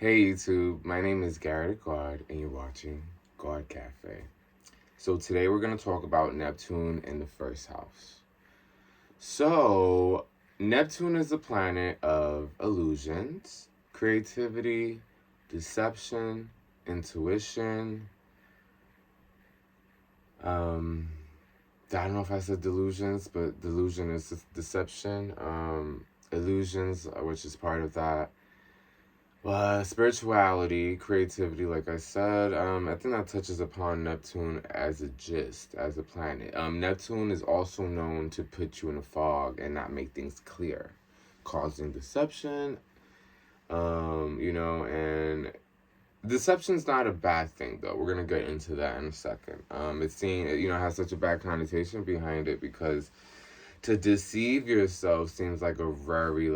Hey YouTube, my name is Gawd and you're watching Gawd Cafe. So today we're going to talk about Neptune in the first house. So Neptune is the planet of illusions, creativity, deception, intuition. I don't know if I said delusions, but delusion is deception. Illusions, which is part of that. Spirituality, creativity, like I said, I think that touches upon Neptune as a gist, as a planet. Neptune is also known to put you in a fog and not make things clear, causing deception, and deception's not a bad thing, though. We're going to get into that in a second. It's seen, has such a bad connotation behind it because to deceive yourself seems like a very,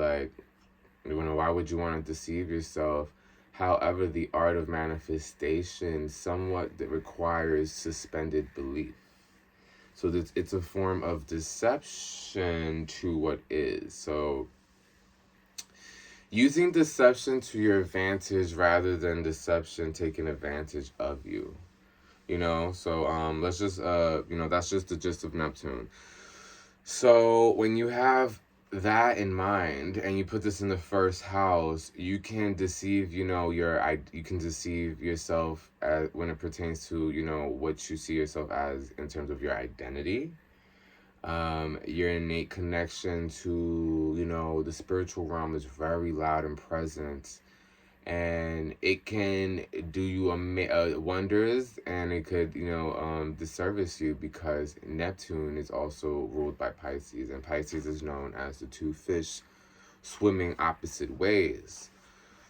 why would you want to deceive yourself? However, the art of manifestation somewhat that requires suspended belief. So it's a form of deception to what is. So using deception to your advantage rather than deception taking advantage of you. Let's just that's just the gist of Neptune. So when you have that in mind and you put this in the first house, you can deceive, you can deceive yourself when it pertains to, what you see yourself as in terms of your identity, your innate connection to, the spiritual realm is very loud and present, and it can do you wonders, and it could disservice you because Neptune is also ruled by Pisces, and Pisces is known as the two fish swimming opposite ways.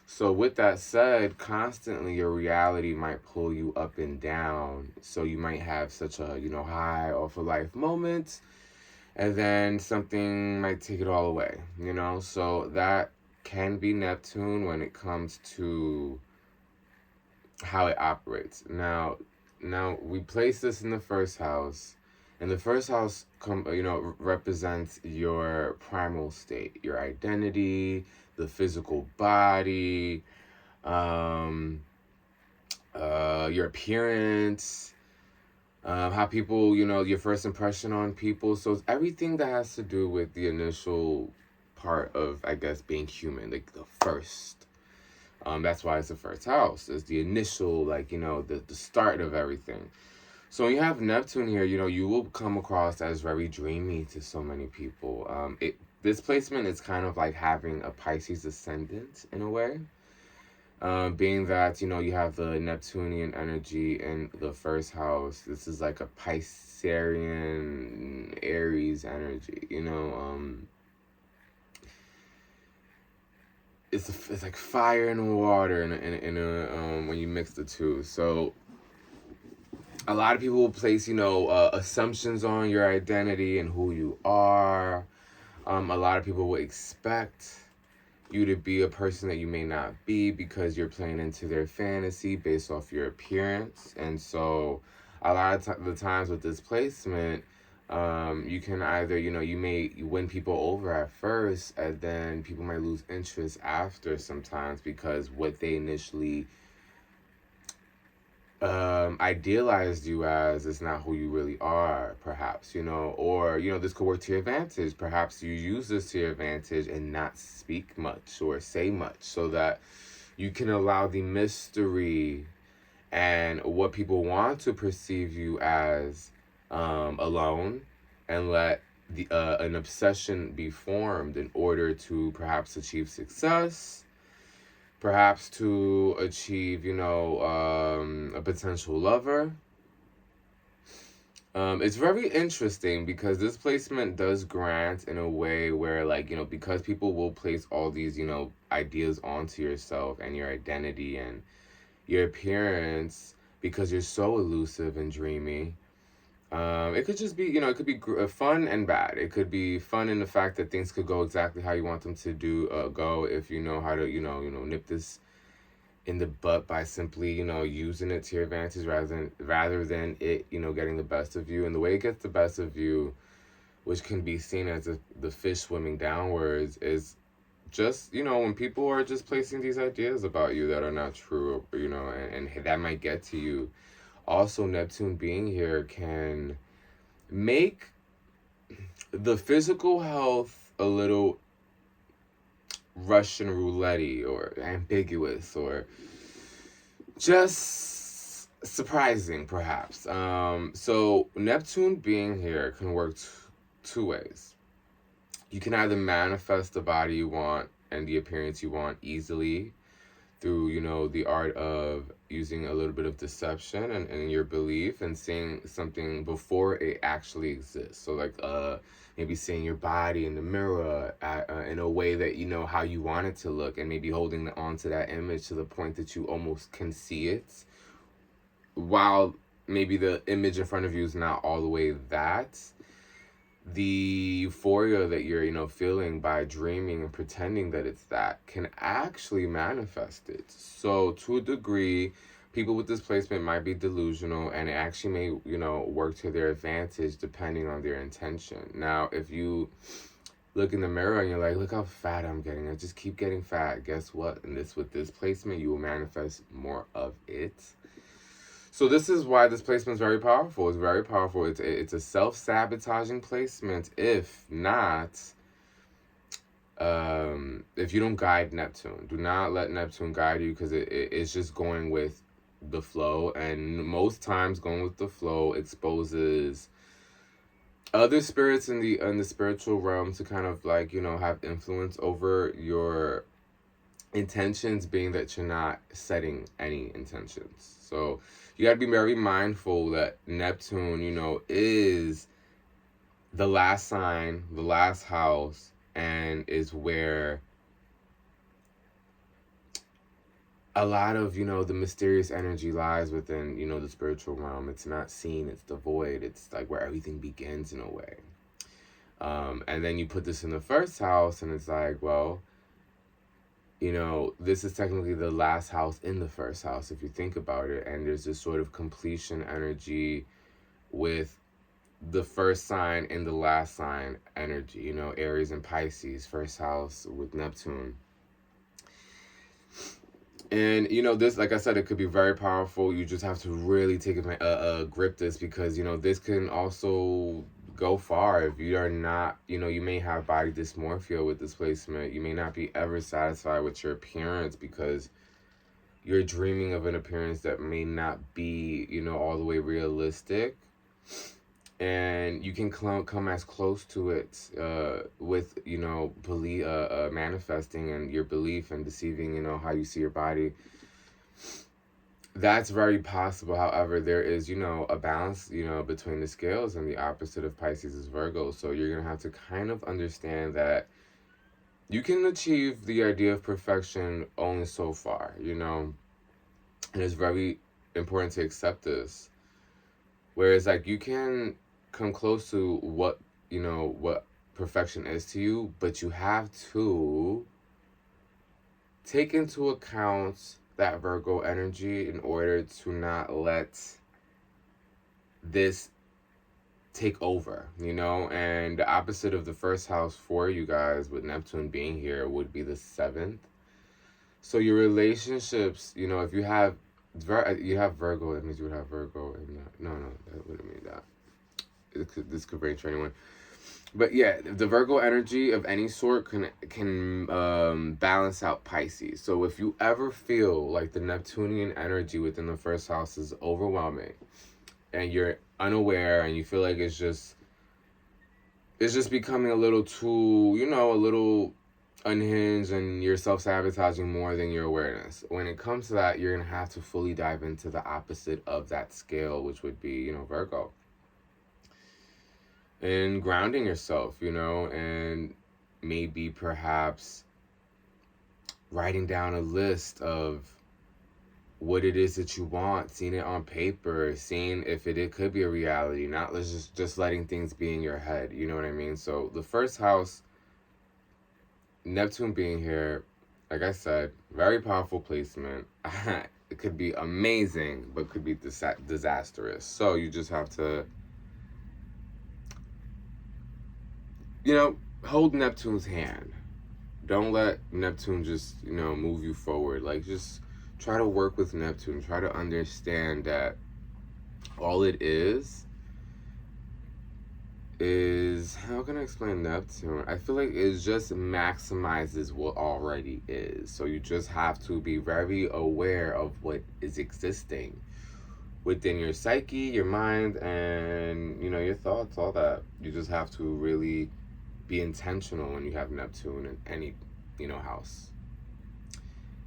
So with that said, constantly your reality might pull you up and down, so you might have such a high off of life moment, and then something might take it all away, so that can be Neptune when it comes to how it operates. Now we place this in the first house, and the first house represents your primal state, your identity, the physical body, your appearance, how people, your first impression on people. So it's everything that has to do with the initial part of, I guess, being human, like the first. That's why it's the first house. It's the initial, the start of everything. So when you have Neptune here, you will come across as very dreamy to so many people. This placement is kind of like having a Pisces ascendant in a way. Being that, you have the Neptunian energy in the first house. This is like a Piscean Aries energy, it's like fire and water when you mix the two. So a lot of people will place, assumptions on your identity and who you are. A lot of people will expect you to be a person that you may not be because you're playing into their fantasy based off your appearance. And so a lot of the times with this placement, you can either, you may win people over at first, and then people might lose interest after sometimes because what they initially idealized you as is not who you really are, perhaps, or, this could work to your advantage. Perhaps you use this to your advantage and not speak much or say much so that you can allow the mystery and what people want to perceive you as alone, and let an obsession be formed in order to perhaps achieve success, perhaps to achieve, a potential lover. It's very interesting because this placement does grant in a way where, because people will place all these, ideas onto yourself and your identity and your appearance because you're so elusive and dreamy. It could just be, it could be fun and bad. It could be fun in the fact that things could go exactly how you want them to go if you know how to, nip this in the butt by simply, using it to your advantage rather than it, getting the best of you. And the way it gets the best of you, which can be seen as the fish swimming downwards, is just, when people are just placing these ideas about you that are not true, and that might get to you. Also, Neptune being here can make the physical health a little Russian roulette or ambiguous or just surprising, perhaps. So Neptune being here can work two ways. You can either manifest the body you want and the appearance you want easily through, the art of using a little bit of deception and your belief and seeing something before it actually exists. So like maybe seeing your body in the mirror in a way that you know how you want it to look, and maybe holding on to that image to the point that you almost can see it, while maybe the image in front of you is not all the way that. The euphoria that you're feeling by dreaming and pretending that it's that can actually manifest it. So to a degree, people with this placement might be delusional, and it actually may work to their advantage depending on their intention. Now, if you look in the mirror and you're like, look how fat I'm getting, I just keep getting fat, guess what? And with this placement, you will manifest more of it. So this is why this placement is very powerful. It's very powerful. It's a self-sabotaging placement. If not, if you don't guide Neptune, do not let Neptune guide you, because it's just going with the flow. And most times going with the flow exposes other spirits in the spiritual realm to kind of like, have influence over your intentions, being that you're not setting any intentions. So you got to be very mindful that Neptune, is the last sign, the last house, and is where a lot of, the mysterious energy lies within, the spiritual realm. It's not seen, it's the void. It's like where everything begins in a way. And then you put this in the first house, and it's like, well, this is technically the last house in the first house, if you think about it. And there's this sort of completion energy with the first sign and the last sign energy, Aries and Pisces, first house with Neptune. And, this, like I said, it could be very powerful. You just have to really take grip this, because, this can also go far if you are not, you may have body dysmorphia with this placement. You may not be ever satisfied with your appearance because you're dreaming of an appearance that may not be, all the way realistic. And you can come as close to it with, manifesting and your belief and deceiving, how you see your body. That's very possible. However, there is, a balance, between the scales, and the opposite of Pisces is Virgo. So you're going to have to kind of understand that you can achieve the idea of perfection only so far, and it's very important to accept this. Whereas, like, you can come close to what perfection is to you, but you have to take into account that Virgo energy in order to not let this take over, and the opposite of the first house for you guys with Neptune being here would be the 7th. So your relationships, if you have Virgo, that means you would have Virgo in that. No, that wouldn't mean that. This could range for anyone. But yeah, the Virgo energy of any sort can balance out Pisces. So if you ever feel like the Neptunian energy within the first house is overwhelming, and you're unaware, and you feel like it's just becoming a little too, a little unhinged, and you're self-sabotaging more than your awareness. When it comes to that, you're going to have to fully dive into the opposite of that scale, which would be, Virgo. And grounding yourself, and maybe perhaps writing down a list of what it is that you want, seeing it on paper, seeing if it could be a reality, not just letting things be in your head, you know what I mean? So the first house, Neptune being here, like I said, very powerful placement. It could be amazing, but could be disastrous. So you just have to, hold Neptune's hand. Don't let Neptune just, move you forward. Like, just try to work with Neptune. Try to understand that all it is, how can I explain Neptune? I feel like it just maximizes what already is. So you just have to be very aware of what is existing within your psyche, your mind, and your thoughts, all that. You just have to really be intentional when you have Neptune in any house.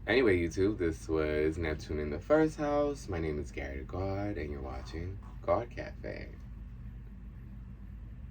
Anyway, YouTube, this was Neptune in the first house. My name is Gawd, and you're watching Gawd Cafe.